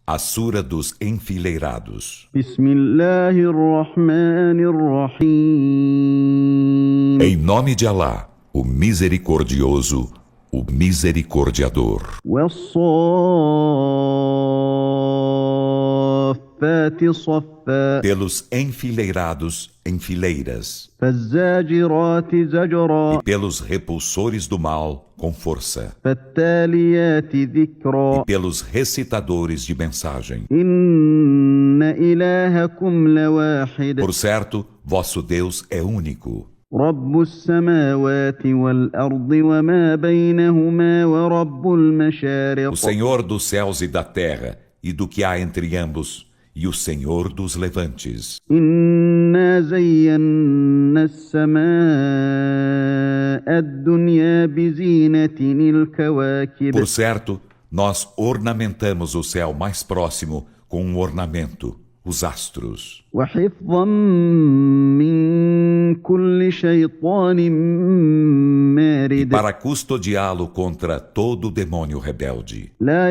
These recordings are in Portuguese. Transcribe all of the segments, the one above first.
A Sura dos Enfileirados. بسم الله الرحمن الرحيم Em nome de Alá, o Misericordioso, o Misericordiador. والصافات صفا Pelos enfileirados em fileiras, فالزاجرات زجرا e pelos repulsores do mal com força, فالتاليات ذكرا e pelos recitadores de mensagem. إن إلهكم لواحد Por certo, vosso Deus é único, رب السماوات والأرض وما بينهما ورب المشارق o Senhor dos céus e da terra, e do que há entre ambos, e o Senhor dos levantes. إنا زينا السماء الدنيا بزينة الكواكب Por certo, nós ornamentamos o céu mais próximo com um ornamento, os astros, وحفظا من كل شيطان مارد para custodiá-lo contra todo demônio rebelde. لا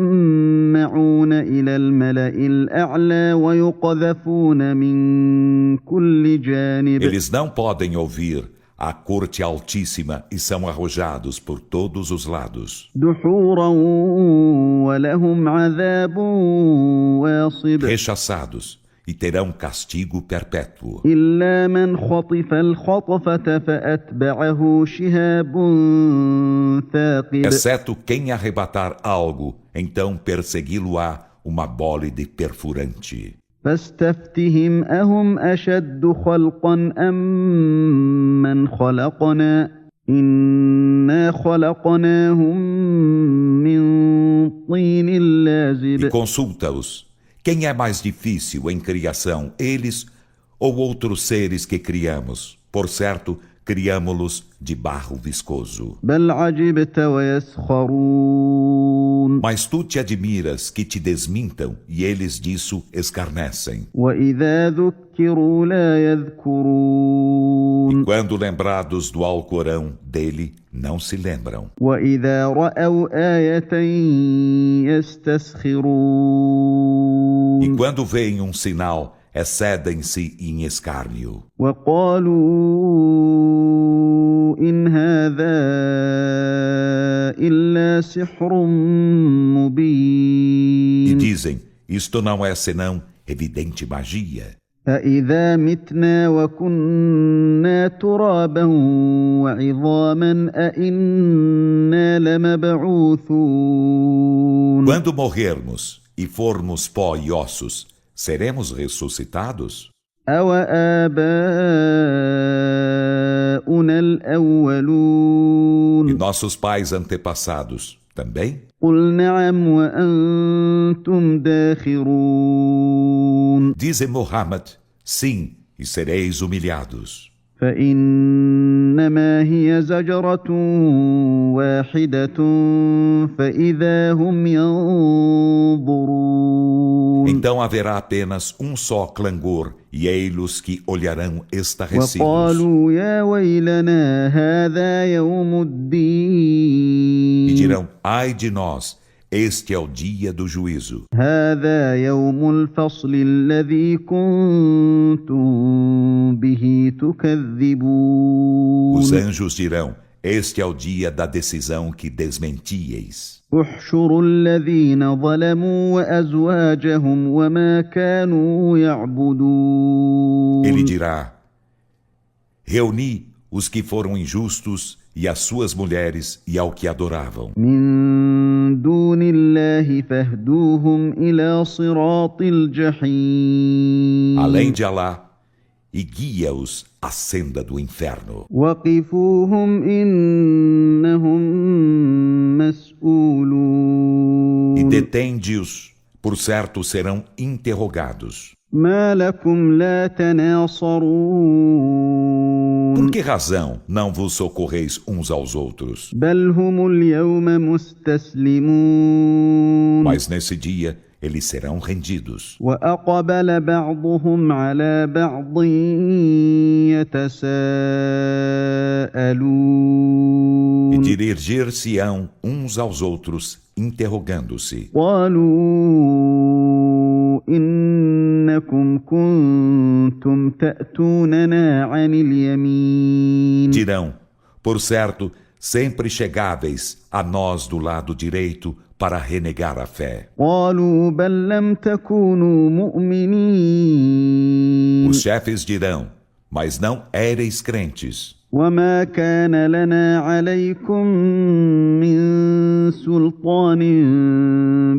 يسمعون إلى الملأ الأعلى ويقذفون من كل جانب Eles não podem ouvir a corte altíssima e são arrojados por todos os lados, دحورا ولهم عذاب واصب rechaçados, e terão castigo perpétuo. إلا من خطف الخطفة فأتبعه شهاب ثاقب Exceto quem arrebatar algo, então persegui-lo-á uma bólide perfurante. فاستفتهم أهم أشد خلقا أم من خلقنا إنا خلقناهم من طين E لازب consulta-os. Quem é mais difícil em criação, eles ou outros seres que criamos? Por certo, criamo-los de barro viscoso. بل عجبت ويسخرون Mas tu te admiras que te desmintam e eles disso escarnecem. وإذا ذكروا لا يذكرون E quando lembrados do Alcorão dele, não se lembram. وإذا رأوا آية يستسخرون E quando veem um sinal, excedem-se em escárnio. وقالوا إن هذا إلا سحر E مبين dizem, isto não é senão evidente magia. أإذا متنا وكنا ترابا وعظاما أإنا لمبعوثون Quando morrermos e formos pó e ossos, seremos ressuscitados? أوآباؤنا E الأولون nossos pais antepassados também? قل نعم وأنتم داخرون Dize Muhammad, sim, e sereis humilhados. فإنما هي زجرة واحدة فإذا هم ينظرون Então haverá apenas um só clangor, e ei-los que olharão estarrecidos. وقالوا يا ويلنا هذا يوم E الدين dirão, ai de nós, este é o dia do juízo. هذا يوم الفصل الذي كنتم به تكذبون Os anjos dirão, este é o dia da decisão que desmentieis. احشروا الذين ظلموا وأزواجهم وما كانوا يعبدون Ele dirá, reuni os que foram injustos e as suas mulheres e ao que adoravam. من دون الله فاهدوهم إلى صراط الجحيم Além de Alá, e guia-os à senda do inferno. وقفوهم إنهم مسؤولون E detende-os, por certo serão interrogados. ما لكم لا تناصرون Por que razão não vos socorreis uns aos outros? بل هم اليوم مستسلمون Mas nesse dia eles serão rendidos. وأقبل بعضهم على بعض E يتساءلون dirigir-se-ão uns aos outros, interrogando-se. قالوا إنكم كنتم تأتوننا عن اليمين Dirão, por certo, sempre chegáveis a nós do lado direito para renegar a fé. قالوا بل لم تكونوا مؤمنين Os chefes dirão, mas não éreis crentes. وما كان لنا عليكم من سلطان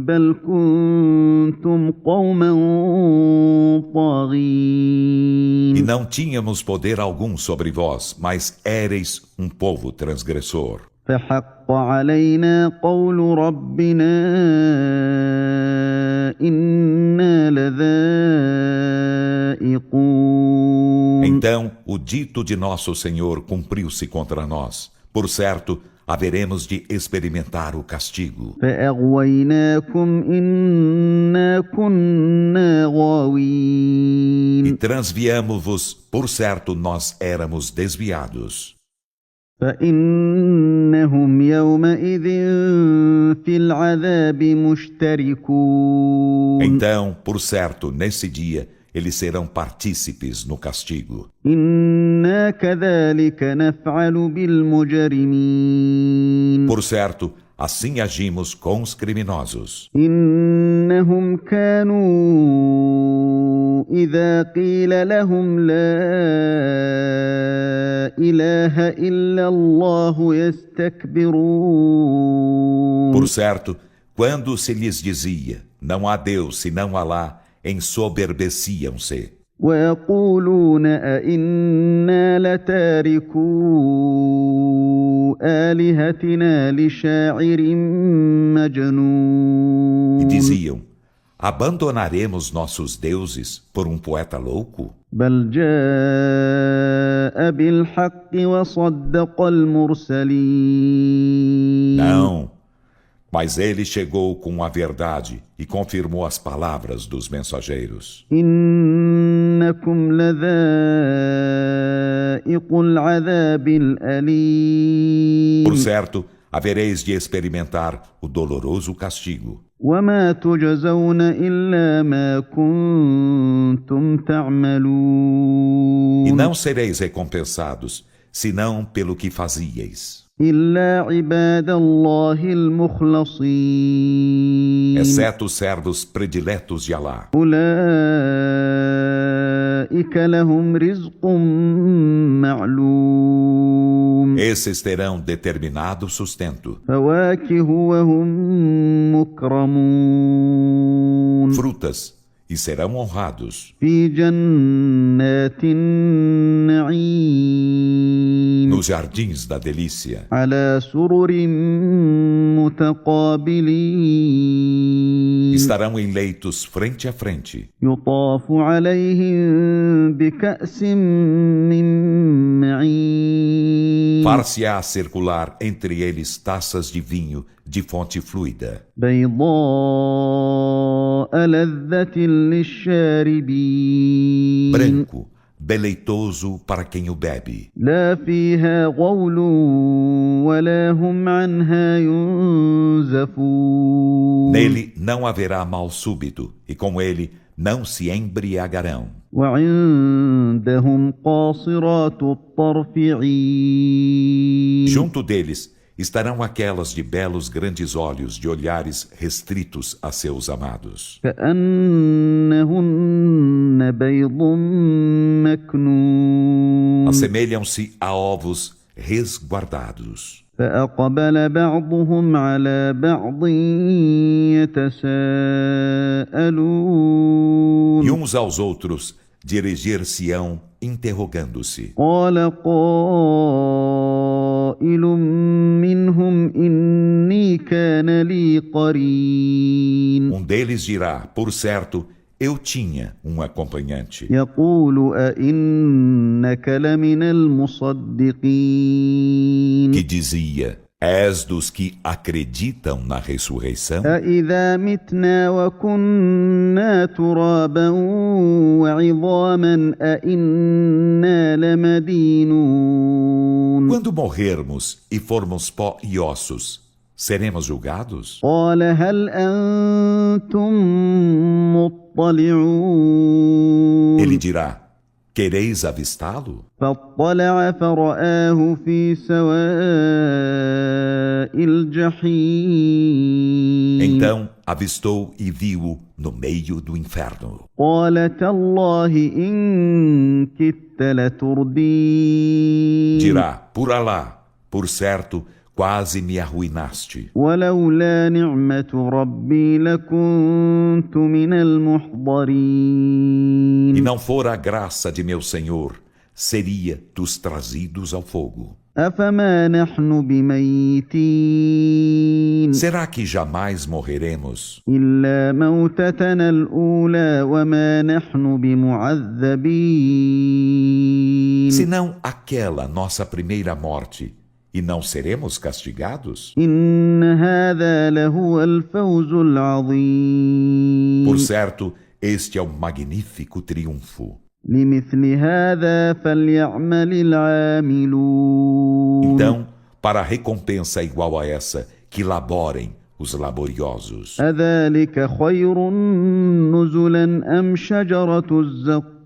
بل كنتم قوما E طاغين não tínhamos poder algum sobre vós, mas éreis um povo transgressor. فحق علينا قول ربنا إنا لذائقون Então, o dito de nosso Senhor cumpriu-se contra nós. Por certo, haveremos de experimentar o castigo. فأغويناكم إنا كنا E غاوين transviamo-vos, por certo, nós éramos desviados. فإنهم يومئذ في العذاب مشتركون Então, por certo, nesse dia, eles serão partícipes no castigo. إنا كذلك نفعل بالمجرمين Por certo, assim agimos com os criminosos. إنهم كانوا إذا قيل لهم لا إله إلا الله يستكبرون Por certo, quando se lhes dizia, não há Deus senão Alá, ensoberbeciam-se. ويقولون أئنا لتاركو آلهتنا لشاعر مجنون E diziam, abandonaremos nossos deuses por um poeta louco? بل جاء بالحق وصدق المرسلين Não, mas ele chegou com a verdade e confirmou as palavras dos mensageiros. إنكم لذائق العذاب الأليم Por certo, havereis de experimentar o doloroso castigo. وما تجزون إلا ما كنتم تعملون E não sereis recompensados, senão pelo que fazíeis. إلا عباد الله المخلصين Exceto os servos prediletos de Alá. أولئك لهم رزق معلوم Esses terão determinado sustento, فواكه وهم مكرمون frutas, e serão honrados في جنات النعيم nos jardins da delícia, على سرر متقابلين estarão em leitos frente a frente, يطاف عليهم بكأس من معين far-se-á circular entre eles taças de vinho de fonte fluida, بيضاء لذة للشاربين branco, deleitoso para quem o bebe. لا فيها غول ولا هم عنها ينزفون Nele não haverá mal súbito, e com ele não se embriagarão. وعندهم قاصرات الطرف عين Junto deles estarão aquelas de belos grandes olhos de olhares restritos a seus amados. كأنهن بيض مكنون Assemelham-se a ovos resguardados. فأقبل بعضهم على بعض يتساءلون E uns aos outros dirigir-se-ão interrogando-se. قال قائل منهم إني كان لي قرين Um deles dirá, por certo, eu tinha um acompanhante, يقول أئنك لمن المصدقين que dizia, És dos que acreditam na ressurreição? أَإِذَا مِتْنَا وَكُنَّا تُرَابًا وَعِظَامًا أَإِنَّا لَمَدِينُونَ Quando morrermos e formos pó e ossos, seremos julgados? قَالَ هَلْ أَنْتُمْ مُطَّلِعُونَ Ele dirá: quereis avistá-lo? فاطلع فرآه في سواء الجحيم Então avistou e viu-o no meio do inferno. قال تالله إن كدت لتردين Dirá: por Alá, por certo, quase me arruinaste. ولولا نعمة ربي لكنت من E المحضرين não fora a graça de meu Senhor, seria dos trazidos ao fogo. أفما نحن بميتين Será que jamais morreremos? إلا موتتنا الأولى وما نحن بمعذبين Senão aquela nossa primeira morte, e não seremos castigados? إن هذا لهو الفوز العظيم Por certo, este é o magnífico triunfo. لمثل هذا فليعمل العاملون Então, para recompensa igual a essa, que laborem os laboriosos. أذلك خير نزلا أم شجرة الزقوم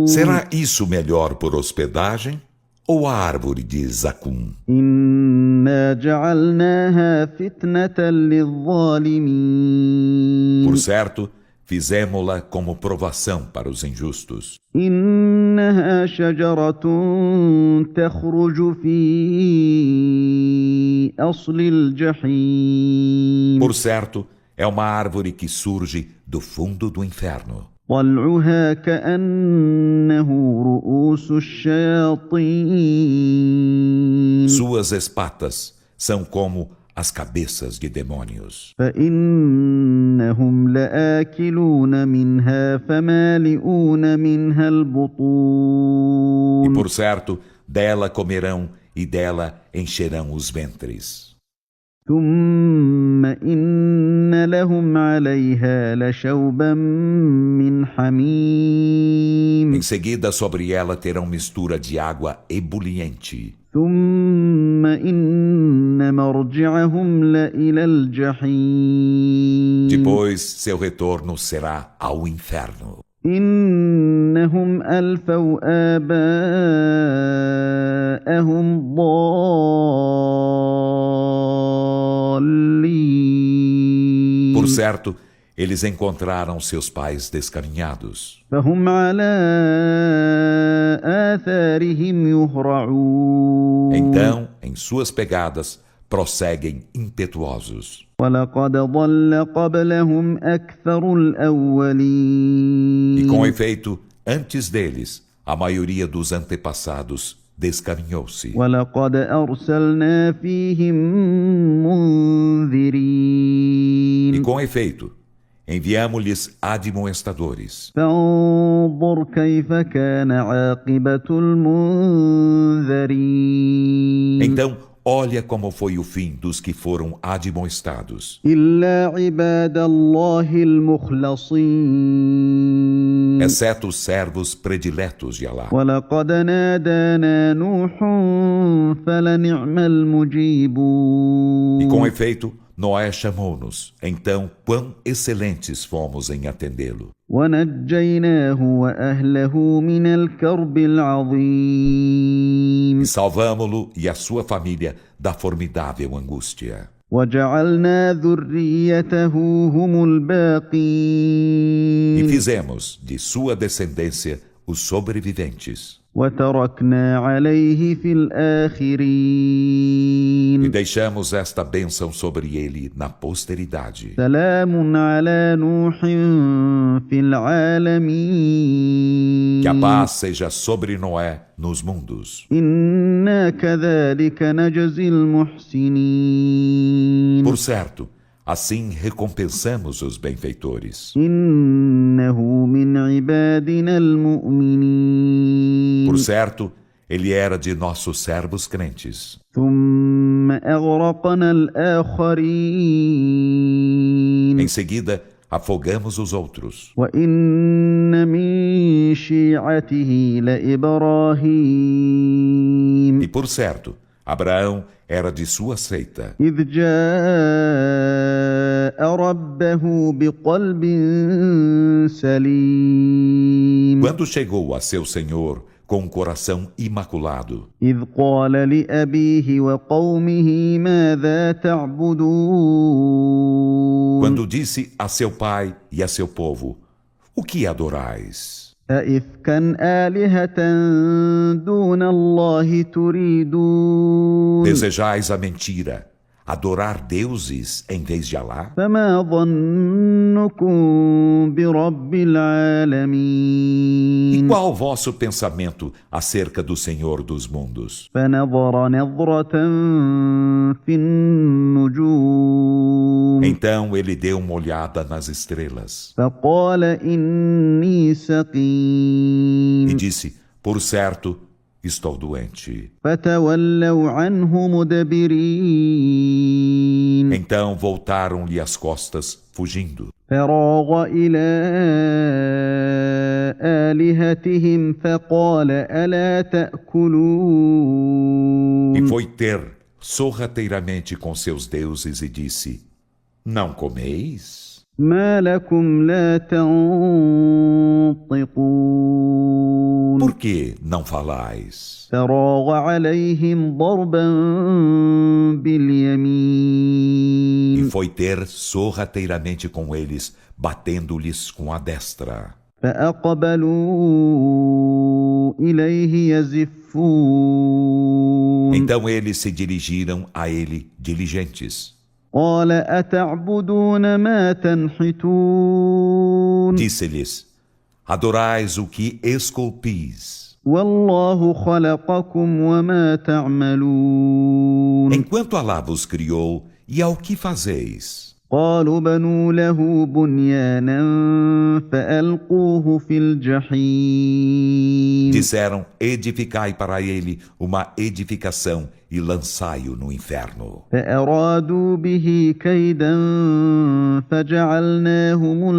Será isso melhor por hospedagem ou a árvore de Zacum? إنا جعلناها فتنة للظالمين Por certo, fizemo-la como provação para os injustos. إنها شجرة تخرج في أصل الجحيم Por certo, é uma árvore que surge do fundo do inferno. طلعها كأنه رؤوس الشياطين Suas espatas são como as cabeças de demônios. فإنهم لآكلون منها فمالئون منها E البطون por certo, dela comerão e dela encherão os ventres. ثم إن لهم عليها لشوبا من حميم Em seguida, sobre ela terão mistura de água ebuliente. ثم إن مرجعهم لإلى الجحيم Depois, seu retorno será ao inferno. إنهم ألفوا آباءهم ضالين Por certo, eles encontraram seus pais descaminhados. فهم على آثارهم يهرعون Então, em suas pegadas, prosseguem impetuosos. ولقد ضل قبلهم أكثر الأولين E com efeito, antes deles, a maioria dos antepassados descaminhou-se. ولقد أرسلنا فيهم E منذرين com efeito, enviamo-lhes admoestadores. فانظر كيف كان عاقبة المنذرين Então, olha como foi o fim dos que foram admoestados, إلا عباد الله المخلصين exceto os servos prediletos de Alá. ولقد نادانا نوح فلنعم المجيبون E com efeito, Noé chamou-nos. Então, quão excelentes fomos em atendê-lo. ونجيناه وأهله من الكرب العظيم E salvamo-lo e a sua família da formidável angústia. وجعلنا ذريته هم E الباقين fizemos de sua descendência os sobreviventes. وتركنا عليه في E الآخرين deixamos esta bênção sobre ele na posteridade. سلام على نوح في العالمين Que a paz seja sobre Noé nos mundos. إنا كذلك نجزي المحسنين Por certo, assim recompensamos os benfeitores. إنه من عبادنا المؤمنين Por certo, ele era de nossos servos crentes. ثم ثم أغرقنا الآخرين Em seguida, afogamos os outros. وإن من شيعته لإبراهيم E por certo, Abraão era de sua seita, إذ جاء ربه بقلب سليم quando chegou a seu Senhor com um coração imaculado, إذ قال لأبيه وقومه ماذا تعبدون quando disse a seu pai e a seu povo: O que adorais? أئفكا آلهة دون الله تريدون Desejais a mentira, adorar deuses em vez de Alá? فما ظنكم برب E العالمين qual o vosso pensamento acerca do Senhor dos mundos? فنظر نظرة في النجوم Então ele deu uma olhada nas estrelas فقال إني e سقيم disse: Por certo, estou doente. فتولوا عنه مدبرين Então voltaram-lhe as costas, fugindo. فراغ إلى آلهتهم فقال ألا تأكلون E foi ter sorrateiramente com seus deuses e disse: Não comeis? ما لكم لا تنطقون Por que não falais? فراغ عليهم ضربا E باليمين foi ter sorrateiramente com eles, batendo-lhes com a destra. فأقبلوا إليه يزفون Então eles se dirigiram a ele diligentes. قال أتعبدون ما تنحتون Disse-lhes: Adorais o que esculpis, والله خلقكم وما تعملون enquanto Alá vos criou, e ao que fazeis? قالوا بنوا له بنيانا فألقوه في الجحيم Disseram: Edificai para ele uma edificação e lançai-o no inferno. فأرادوا به كيدا فجعلناهم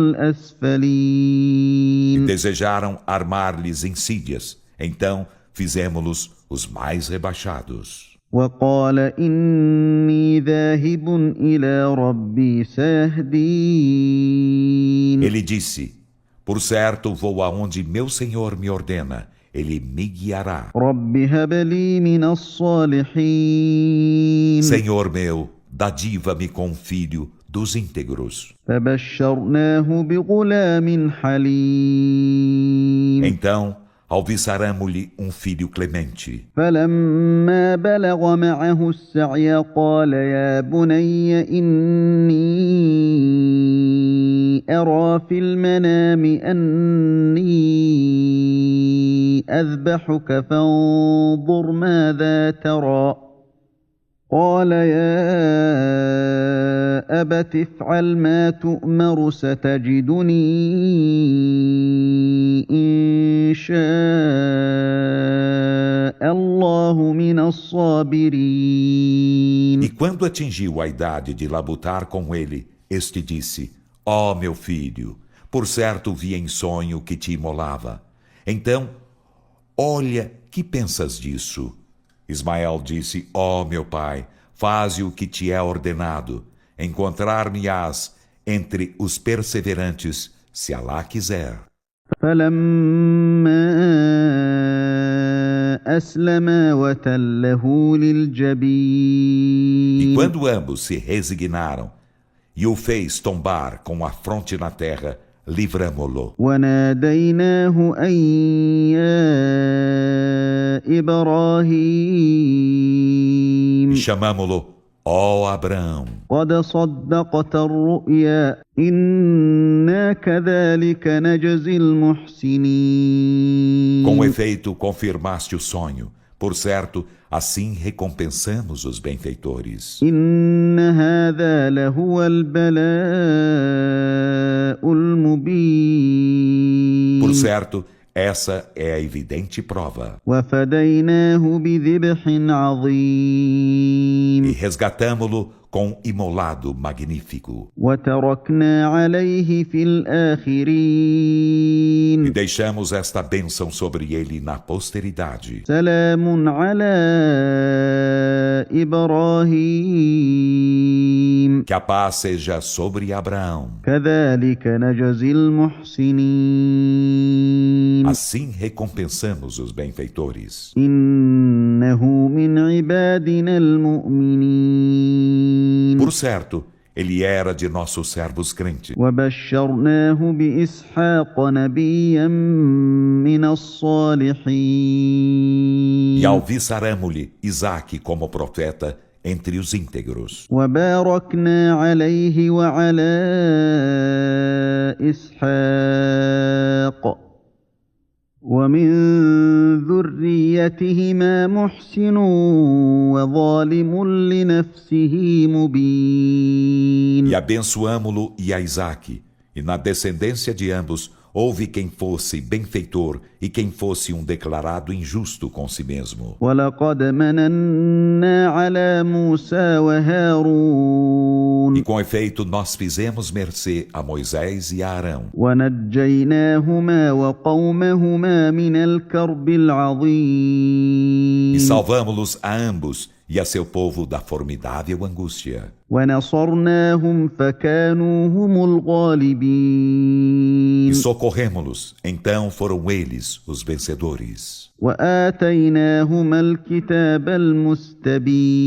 الأسفلين Desejaram armar-lhes insídias, então fizemos-los os mais rebaixados. وقال إني ذاهب إلى ربي سيهدين Ele disse: Por certo, vou aonde meu Senhor me ordena, ele me guiará. رب هب لي من الصالحين Senhor meu, dadiva-me com um filho dos íntegros. فبشرناه بغلام حليم Então, alviçaramo-lhe um filho clemente. فلما بلغ معه السعي قال يا بني إني أرى في المنام أني أذبحك فانظر ماذا ترى قال يا أبت افعل ما تؤمر ستجدني إن شاء الله من الصابرين E quando atingiu a idade de labutar com ele, este disse: Ó meu filho, por certo vi em sonho que te imolava. Então, olha, que pensas disso? Ismael disse: Ó meu pai, faze o que te é ordenado. Encontrar-me-ás entre os perseverantes, se Alá quiser. فلما أسلما وتله E للجبين quando ambos se resignaram e o fez tombar com a fronte na terra, livramo-lo. وناديناه أن يا E إبراهيم chamamo-lo: Ó Abraão, قد صدقت الرؤيا إنا كذلك نجزي المحسنين com efeito confirmaste o sonho. Por certo, assim recompensamos os benfeitores. إن هذا لهو البلاء المبين Por certo, Essa é a evidente prova. وفديناه بذبح E عظيم resgatamo-lo com imolado magnífico. وتركنا عليه في E الآخرين deixamos esta bênção sobre ele na posteridade. سلام على إبراهيم Que a paz seja sobre Abraão. كذلك نجزي المحسنين Assim recompensamos os benfeitores. إنه من عبادنا المؤمنين Por certo, ele era de nossos servos crentes. وبشرناه بإسحاق نبيا من الصالحين E alviçaramo-lhe Isaque como profeta entre os íntegros. وباركنا عليه وعلى إسحاق ومن ذريتهما محسن وظالم لنفسه مبين E abençoamo-lo e a Isaque, e na descendência de ambos houve quem fosse benfeitor e quem fosse um declarado injusto com si mesmo. ولقد مننا على موسى وهارون E com efeito nós fizemos mercê a Moisés e a Arão, ونجيناهما وقومهما من الكرب e العظيم salvamo-los a ambos e a seu povo da formidável angústia. ونصرناهم فكانوا هم E الغالبين socorremo-los, então foram eles os vencedores. وآتيناهما الكتاب E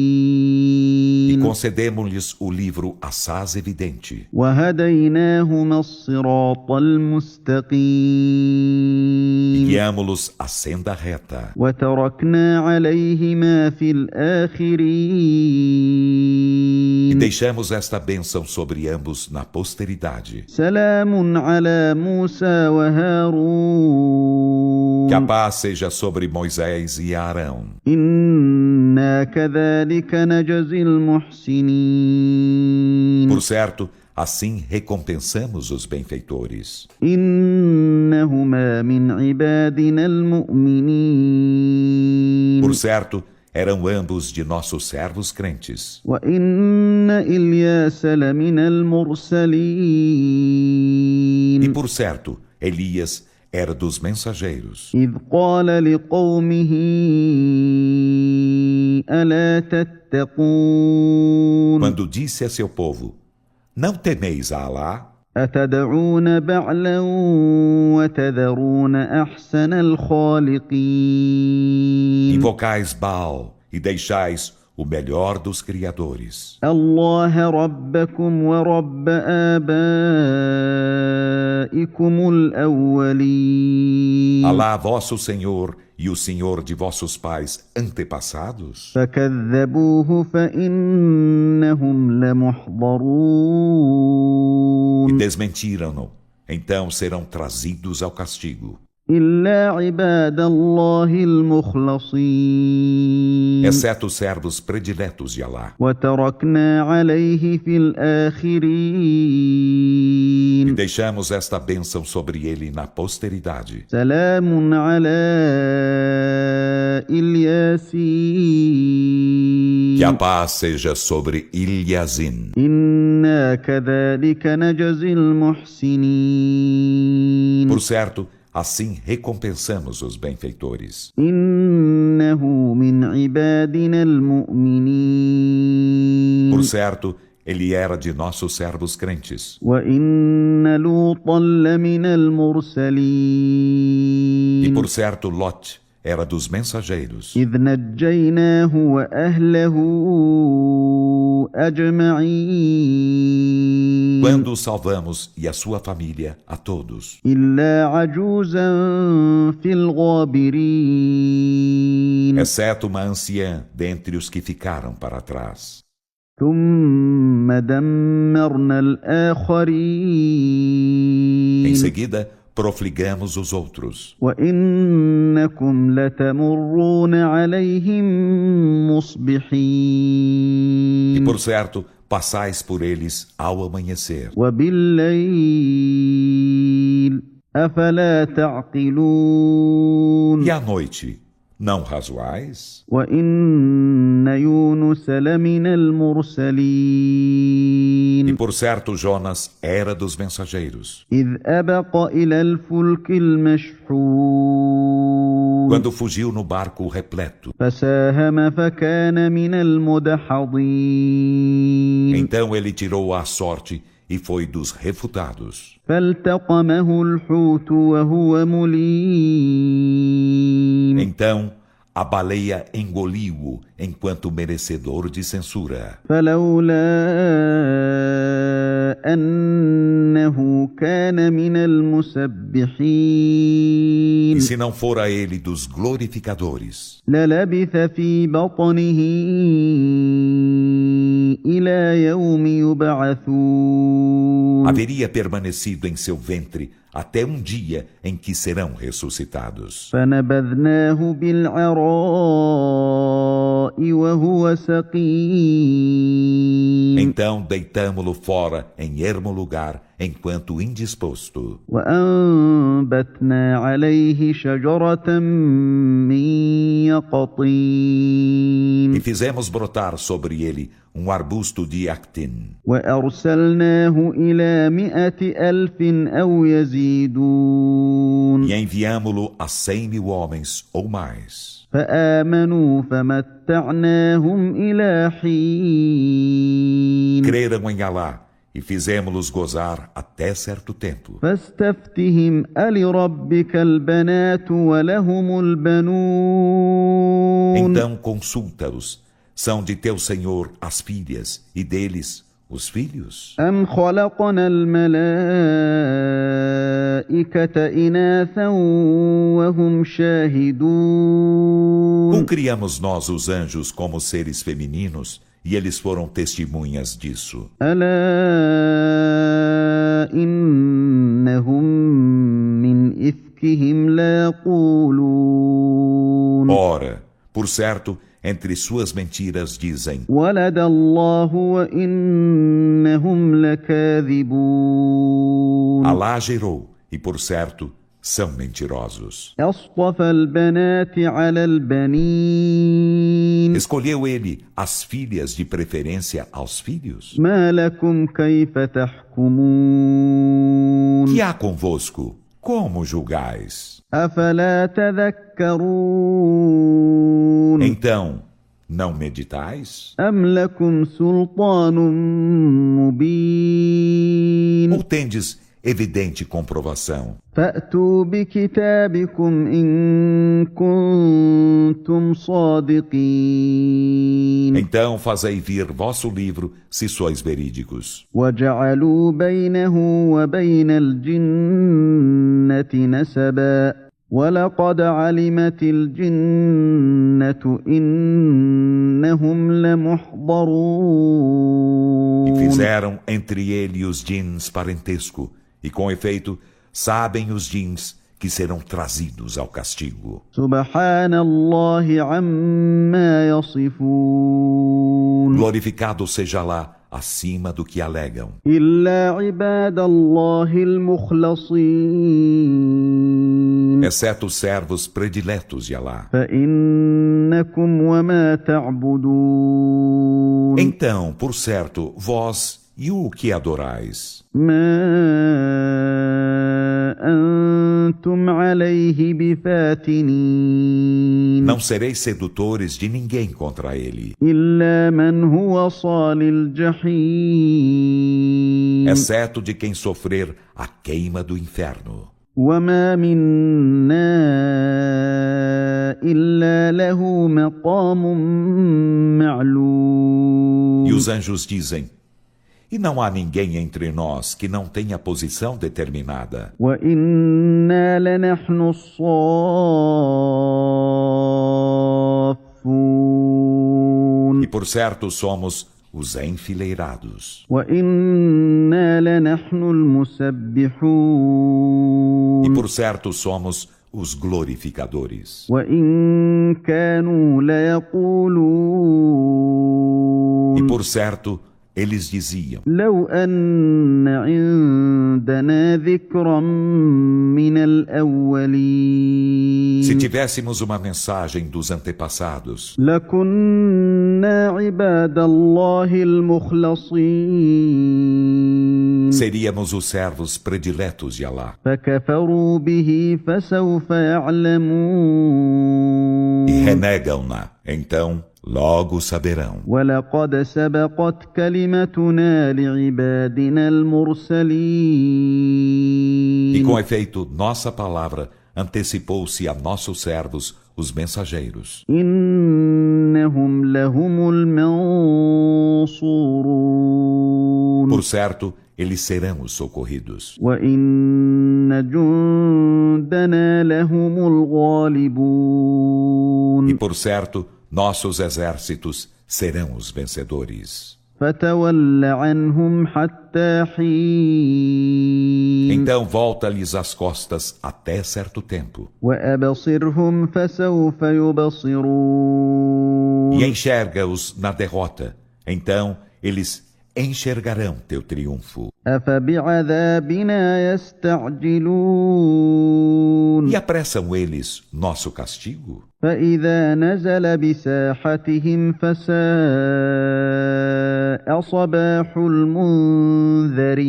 المستبين concedemos-lhes o livro assaz evidente. وهديناهما الصراط E المستقيم guiamo-los à senda reta. وتركنا عليهما في E الآخرين deixamos esta bênção sobre ambos na posteridade. سلام على موسى وهارون Que a paz seja sobre Moisés e Arão. إنا كذلك نجزي المحسنين Por certo, assim recompensamos os benfeitores. إنهما من عبادنا المؤمنين Por certo, eram ambos de nossos servos crentes. وإن إلياس لمن E المرسلين por certo, Elias era dos mensageiros. إذ قال لقومه ألا تتقون Quando disse a seu povo: Não temeis a Alá, أتدعون بعلا وتذرون أحسن الخالقين invocais Baal e deixais o melhor dos criadores. الله ربكم ورب آبائكم الأولين Alá, vosso Senhor, e o Senhor de vossos pais antepassados? فكذبوه فإنهم E لمحضرون desmentiram-no, então serão trazidos ao castigo. إلا عباد الله المخلصين Exceto os servos prediletos de Alá. وتركنا عليه في E الآخرين deixamos esta bênção sobre ele na posteridade. سلام على الياسين Que a paz seja sobre Ilhazim. إنا كذلك نجزي المحسنين Por certo, assim recompensamos os benfeitores. إنه من عبادنا المؤمنين Por certo, ele era de nossos servos crentes. وإن لوطا لمن E المرسلين por certo, Lot era dos mensageiros. إذ نجيناه وأهله أجمعين Quando o salvamos e a sua família, a todos. إلا عجوزا في الغابرين Exceto uma anciã dentre os que ficaram para trás. ثم دمرنا Em الآخرين seguida, profligamos os outros. وإنكم لتمرون عليهم E مصبحين por certo, passais por eles ao amanhecer. وبالليل أفلا تعقلون E à noite, não razoais? وإن يونس لمن E المرسلين por certo Jonas era dos mensageiros. إذ أبق إلى الفلك المشحون Quando fugiu no barco repleto, فساهم فكان من المدحضين então ele tirou a sorte e foi dos refutados. فالتقمه الحوت وهو مليم Então a baleia engoliu-o enquanto merecedor de censura. فلولا أنه كان من E المسبحين se não fora ele dos glorificadores, للبث في بطنه إلى يوم يبعثون haveria permanecido em seu ventre até um dia em que serão ressuscitados. فنبذناه بالعراء وهو سقيم Então deitamo-lo fora em ermo lugar, enquanto indisposto. وأنبتنا عليه شجرة من يقطين E fizemos brotar sobre ele arbusto de actin. وأرسلناه إلى 100,000 أو يزيدون E enviamo-lo a 100.000 homens ou mais. فآمنوا فمتعناهم إلى حين Creram em Alá e fizemos-los gozar até certo tempo. فاستفتهم ألربك البنات ولهم البنون Então consulta-os. São de teu Senhor as filhas e deles os filhos? أم خلقنا الملائكة إناثا وهم شاهدون Ou criamos nós os anjos como seres femininos e eles foram testemunhas disso? ألا إنهم من إفكهم ليقولون Ora, por certo, entre suas mentiras dizem: ولد الله وإنهم لكاذبون Alá gerou, e por certo, são mentirosos. أصطفى البنات على البنين Escolheu ele as filhas de preferência aos filhos? ما لكم كيف تحكمون Que há convosco? Como julgais? أفلا تذكرون Então, não meditais? أم لكم سلطان مبين Ou tendes evidente comprovação? فأتوا بكتابكم إن كنتم صادقين Então fazei vir vosso livro, se sois verídicos. وجعلوا بينه وبين الجنة نسبا ولقد علمت الجنة إنهم لمحضرون E fizeram entre ele e os jins parentesco, e com efeito, sabem os jins que serão trazidos ao castigo. سبحان الله عما يصفون Glorificado seja lá, acima do que alegam. إلا عباد الله المخلصين Exceto os servos prediletos de Alá. فإنكم وما تعبدون Então, por certo, vós e o que adorais, ما أنتم عليه بفاتنين não sereis sedutores de ninguém contra ele, إلا من هو صال الجحيم exceto de quem sofrer a queima do inferno. وما منا إلا له مقام معلوم E os anjos dizem: E não há ninguém entre nós que não tenha posição determinada. وإنا لنحن الصافون E por certo somos os enfileirados. وإنا لنحن المسبحون E por certo somos os glorificadores. وإن كانوا ليقولون E por certo eles diziam: لو أن عندنا ذكرا من الأولين Se tivéssemos uma mensagem dos antepassados, لكنا عباد الله المخلصين seríamos os servos prediletos de Alá. فكفروا به فسوف يعلمون E renegam-na, então logo saberão. ولقد سبقت كلمتنا لعبادنا المرسلين E com efeito, nossa palavra antecipou-se a nossos servos, os mensageiros. إنهم لهم المنصورون Por certo, eles serão os socorridos. وإن جندنا لهم E الغالبون por certo, nossos exércitos serão os vencedores. فتول عنهم حتى حين Então volta-lhes as costas até certo tempo. وأبصرهم فسوف يبصرون E enxerga-os na derrota. Então eles enxergarão teu triunfo. أفبعذابنا يستعجلون E apressam eles nosso castigo? فإذا نزل بساحتهم فساء صباح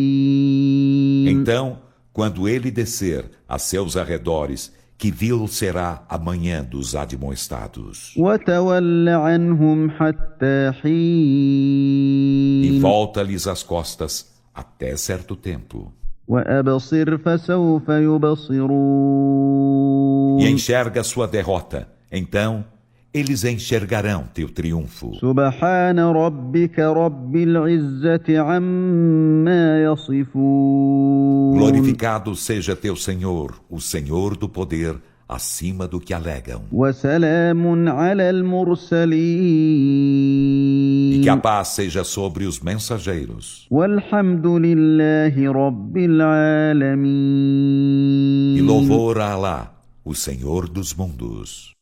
المنذرين Então, quando ele descer a seus arredores, que vil será a manhã dos admoestados. وتول عنهم حتى E حين volta-lhes as costas até certo tempo. وأبصر فسوف يبصرون E enxerga sua derrota. Então, eles enxergarão teu triunfo. سبحان ربك رب العزة عما يصفون Glorificado seja teu Senhor, o Senhor do poder, acima do que alegam. وسلام على E المرسلين que a paz seja sobre os mensageiros. والحمد لله رب العالمين E louvor a Alá, o Senhor dos mundos.